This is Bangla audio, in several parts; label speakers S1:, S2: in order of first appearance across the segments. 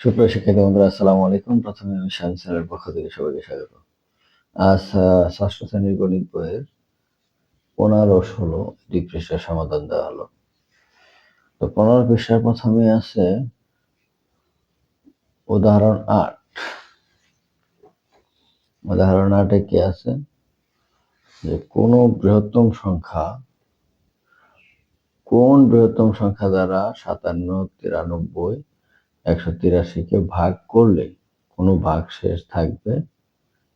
S1: সুপ্রিয় শিক্ষার্থী বন্ধুরা, আসসালামু আলাইকুম। প্রথমে আমি শামীম স্যারের পক্ষ থেকে সবাইকে স্বাগত। আজ ষষ্ঠ শ্রেণীর গণিত বইয়ের 15-16 পৃষ্ঠার সমাধান দেওয়া হলো। তো 15 পৃষ্ঠার প্রথমে আছে উদাহরণ 8। উদাহরণ 8-এ কি আছে যে কোন বৃহত্তম সংখ্যা দ্বারা 57, 93, 183-কে ভাগ করলে কোনো ভাগশেষ থাকবে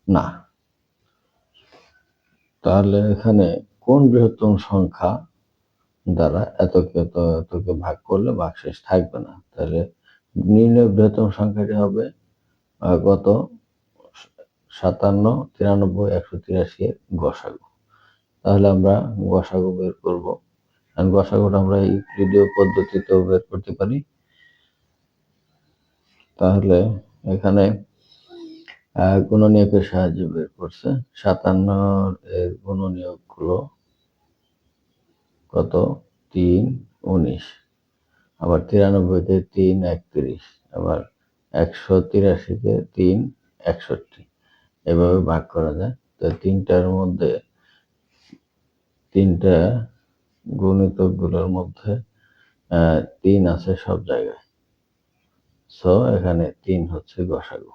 S1: না। তাহলে এখানে কোন বৃহত্তম সংখ্যা দ্বারা এতকে ভাগ করলে ভাগশেষ থাকবে না? তাহলে নির্ণয় বৃহত্তম সংখ্যাটি হবে কত? 57, 93, 183 এর গসাগু। তাহলে আমরা গসাগু বের করব। আর গসাগুটা আমরা ইউক্লিডীয় পদ্ধতিতেও বের করতে পারি। তাহলে এখানে গুণনীয়কের সাহায্যে বের করছে। 57 এর গুণনীয়ক গুলো কত? 3, 19। আবার 93-কে 3, 31। আবার 183-কে 3, 61। এভাবে ভাগ করা যায়। তো তিনটা গুণিতক গুলোর মধ্যে 3 আছে সব জায়গায়। সো এখানে 3 হচ্ছে গসাগু।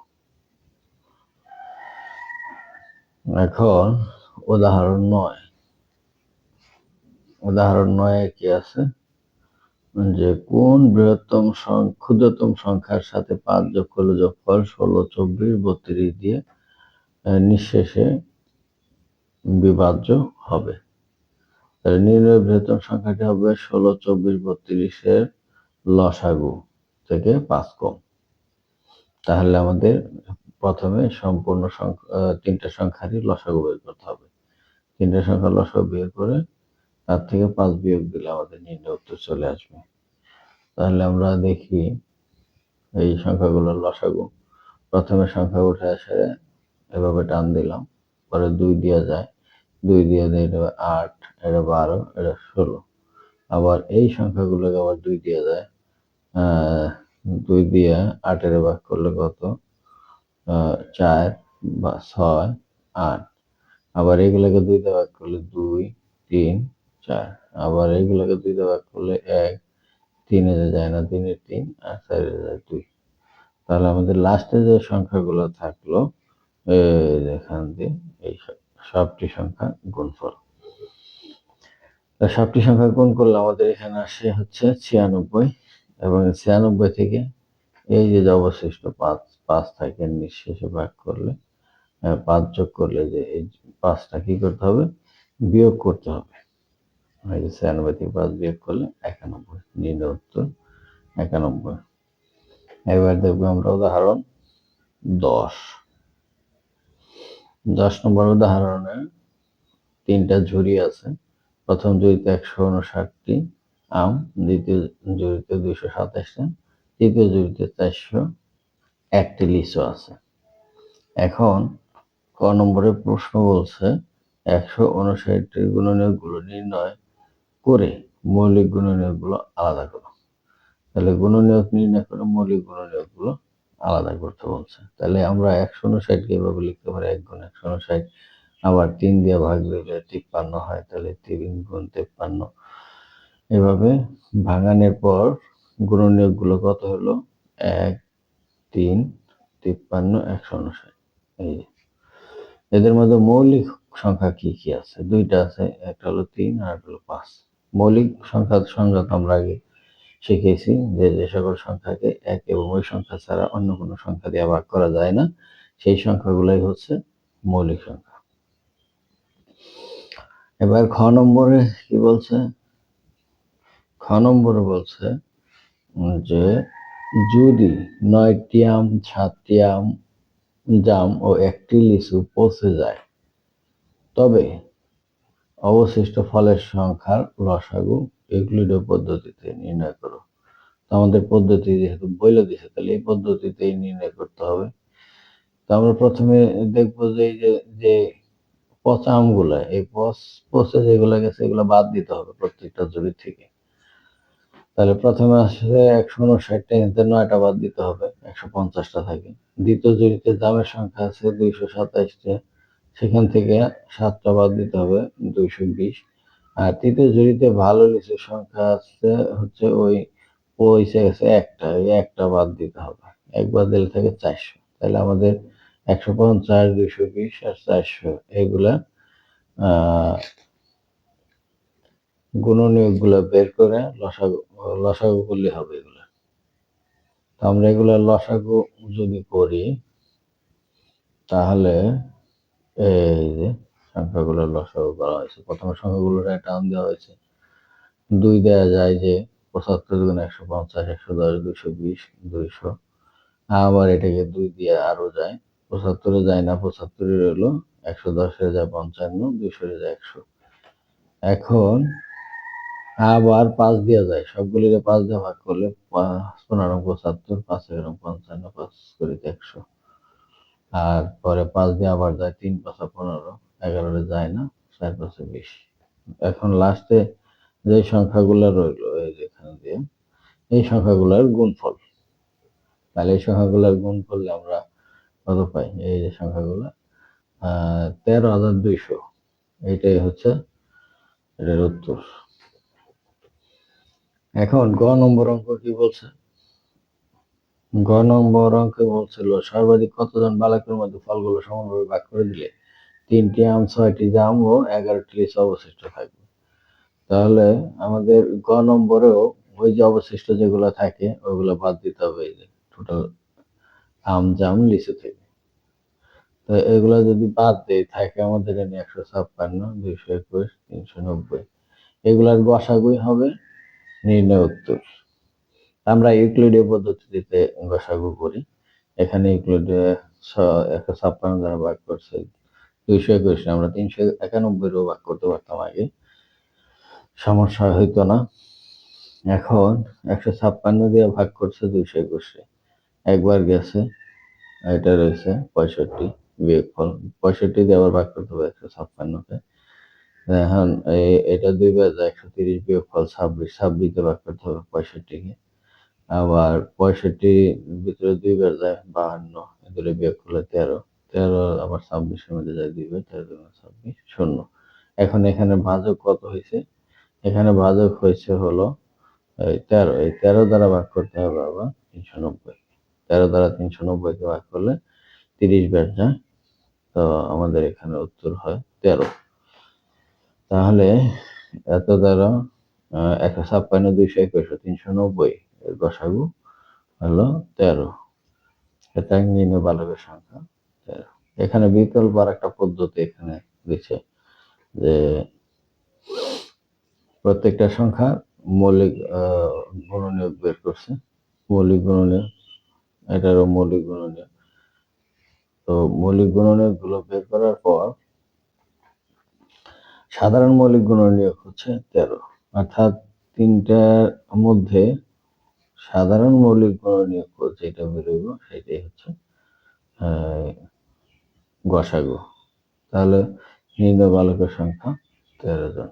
S1: এখন উদাহরণ 9। উদাহরণ 9-এ কি আছে যে কোন ক্ষুদ্রতম সংখ্যার সাথে 5 যোগ করলে যোগফল 16, 24, 32 দিয়ে নিঃশেষে বিভাজ্য হবে। তাহলে নির্ণয় বৃহত্তম সংখ্যাটি হবে 16, 24, 32 এর লসাগু থেকে 5 কম। তাহলে আমাদের প্রথমে সম্পূর্ণ তিনটা সংখ্যারই লসাগু বের করতে হবে। তিনটা সংখ্যার লসাগু বের করে তার থেকে 5 বিয়োগ দিলে আমাদের নির্ণয় উত্তর চলে আসবে। তাহলে আমরা দেখি এই সংখ্যাগুলোর লসাগু। প্রথমে সংখ্যা উঠে আসে এভাবে টান দিলাম, পরে 2 দিয়ে যায়, 2 দিয়ে এটা 8, এটা 12, এটা 16। আবার এই সংখ্যাগুলোকে আবার 2 দিয়ে যায়, 2 দিয়ে 8-এর ভাগ করলে কত? 4 বা 6, 8। আবার এগুলোকে 2 দিয়ে ভাগ করলে 2, 3, 4। আবার এগুলোকে 2 দিয়ে ভাগ করলে 1, 3-এ যায় না, 3-এ 3, আর 4-এ যায় 2। তাহলে আমাদের লাস্টে যে সংখ্যাগুলো থাকলো এখান দিয়ে এই সবটি সংখ্যা গুণফল। সবটি সংখ্যা গুণ করলে আমাদের এখানে আসে হচ্ছে 96, এবং 96 থেকে এই যে অবশিষ্ট 5 থাকে নিঃশেষে ভাগ করলে 5 যোগ করলে যে এই 5টা কি করতে হবে? বিয়োগ করতে হবে। এই যে 96 থেকে 5 বিয়োগ করলে 91। নির্ণয় উত্তর 91। এবার দেখবো আমরা উদাহরণ 10। 10 নম্বর উদাহরণে 3টা ঝুড়ি আছে। প্রথম ঝুড়িতে 159টি আম, দ্বিতীয় ঝুড়িতে 227টা, তৃতীয় ঝুড়িতে 401টি লিচু আছে। এখন ক নম্বরের প্রশ্ন বলছে 159টির গুণনীয়কগুলো নির্ণয় করে মৌলিক গুণনীয়কগুলো আলাদা করো। তাহলে গুণনীয়ক নির্ণয় করে মৌলিক গুণনীয়কগুলো আলাদা করতে বলছে। তাহলে আমরা 159কে এভাবে লিখতে পারি 1 গুণ 159। আবার 3 দিয়ে ভাগ দিলে 53 হয়, তাহলে 3 গুণ 53। এভাবে ভাঙানোর পর গুণনীয়কগুলো কত হলো? 1, 3, 53, 159। এই এদের মধ্যে মৌলিক সংখ্যা কি কি আছে? 2টা আছে, একটা হলো 3 আর একটা হলো 5। মৌলিক সংখ্যার সংজ্ঞা তো আমরা আগে শিখেছি যে সকল সংখ্যাকে 1 এবং ওই সংখ্যা ছাড়া অন্য কোনো সংখ্যা দিয়ে ভাগ করা যায় না, সেই সংখ্যাগুলাই হচ্ছে মৌলিক সংখ্যা। এবার খ নম্বরে কি বলছে? খ নম্বরে বলছে যে যদি 9টি আম, 7টি জাম ও 1টি লিচু পচে যায়, তবে অবশিষ্ট ফলের সংখ্যার লসাগু ইউক্লিডীয় পদ্ধতিতে নির্ণয় করো। তো আমাদের পদ্ধতি যেহেতু বলে দিছে, তাহলে এই পদ্ধতিতেই নির্ণয় করতে হবে। তো আমরা প্রথমে দেখবো যে এই যে পচা আমগুলা, এই পচে যেগুলো গেছে এগুলো বাদ দিতে হবে প্রত্যেকটা ঝুড়ি থেকে। তাহলে প্রথমে আসলে 159টা, 9টা বাদ দিতে হবে। 150টা থাকে। দ্বিতীয় জুড়িতে জামের সংখ্যা আছে 227টা, সেখান থেকে 7টা বাদ দিতে হবে, 220। আর তৃতীয় জুড়িতে ভালো লিচুর সংখ্যা আছে হচ্ছে পয়সা গেছে একটা, এই একটা বাদ দিতে হবে, একবার দিলে থাকে 400। তাহলে আমাদের 150, 220 আর 400 এগুলা গুণনীয়ক গুলা বের করে লসাগু করলে হবে এগুলা। তো আমরা এগুলা লসাগু যদি করি তাহলে এই যে সংখ্যাগুলো লসাগু করা হয়েছে, প্রথমে সংখ্যাগুলোর টান দেওয়া হয়েছে, 2 দেওয়া যায় যে 75 গুণ 150, 110, 220, 200। আবার এটাকে 2 দিয়ে আরো যায়, 75-এ যায় না, 75 রইলো, 110-এ যায় 55, 200-এ যায় 100। এখন আবার 5 দেওয়া যায়, সবগুলিকে 5 দিয়ে ভাগ করলে 5 75, 5 55, 5 করে 100। আর পরে 5 দিয়ে আবার যায়, 3 5 15, 11-এ যায় না, 4 5 20। এখন লাস্টে যে সংখ্যাগুলো রইলো এই যেখানে দিয়ে, এই সংখ্যাগুলোর গুণফল। তাহলে এই সংখ্যাগুলোর গুণ করলে আমরা কত পাই? এই যে সংখ্যাগুলো 13,200, এইটাই হচ্ছে এটার উত্তর। এখন গ নম্বর অঙ্ক কি বলছে? গ নম্বর অঙ্কে বলছিল সর্বাধিক কতজন বালকের মধ্যে ফলগুলো সমানভাবে ভাগ করে দিলে 3টি আম, 6টি জাম ও 11টি লিচু অবশিষ্ট থাকবে। তাহলে আমাদের গ নম্বরেও ওই যে অবশিষ্ট যেগুলো থাকে ওইগুলো বাদ দিতে হবে, এই যে টোটাল আম, জাম, লিচু থেকে। তো এগুলো যদি বাদ দেয় থাকে আমাদের এখানে 156, 221, 390, এগুলার গসাগুই হবে নির্ণয় উত্তর। আমরা ইউক্লিডীয় পদ্ধতিতে গসাগু করি। এখানে ইউক্লিডে 156 দ্বারা ভাগ করছে 221, আমরা 391-ও ভাগ করতে পারতাম আগে, সমস্যা হইতো না। এখন 156 দিয়ে ভাগ করছে 221, একবার গেছে, এটা রয়েছে 65 বিয়োগফল, 65 দিয়ে আবার ভাগ করতে হবে 156-কে। এখন এটা 2 বার যায়, 130 বিয়োগফল 26, 26 দিয়ে ভাগ করতে হবে 65-কে। আবার 65 ভিতরে 2 বার যায় 52, এগুলো বিয়োগ করলে 13, 13 আবার 26-এর মধ্যে যায় 2 বার, 13 2 26, 0। এখন এখানে ভাজক কত হয়েছে? এখানে ভাজক হয়েছে হলো 13, এই 13 দ্বারা ভাগ করতে হবে আবার 390, 13 দ্বারা 390-কে ভাগ করলে 30 বার যায়, তো আমাদের এখানে উত্তর হয় 13। তাহলে এত দ্বারা 156, 221, 390 এর গসাগু হলো 13। এটা নির্ণয় বালকের সংখ্যা 13। এখানে বিকল্প আর একটা পদ্ধতি এখানে দিচ্ছে যে প্রত্যেকটা সংখ্যা মৌলিক গুণনীয়ক বের করছে, মৌলিক গুণনীয়ক, এটারও মৌলিক গুণনীয়ক। তো মৌলিক গুণনীয়ক গুলো বের করার পর সাধারণ মৌলিক গুণনীয়ক হচ্ছে 13, অর্থাৎ তিনটার মধ্যে সাধারণ মৌলিক গুণনীয়ক যেটা বেরোইব সেটাই হচ্ছে গসাগু। তাহলে নির্ণয় বালকের সংখ্যা 13 জন।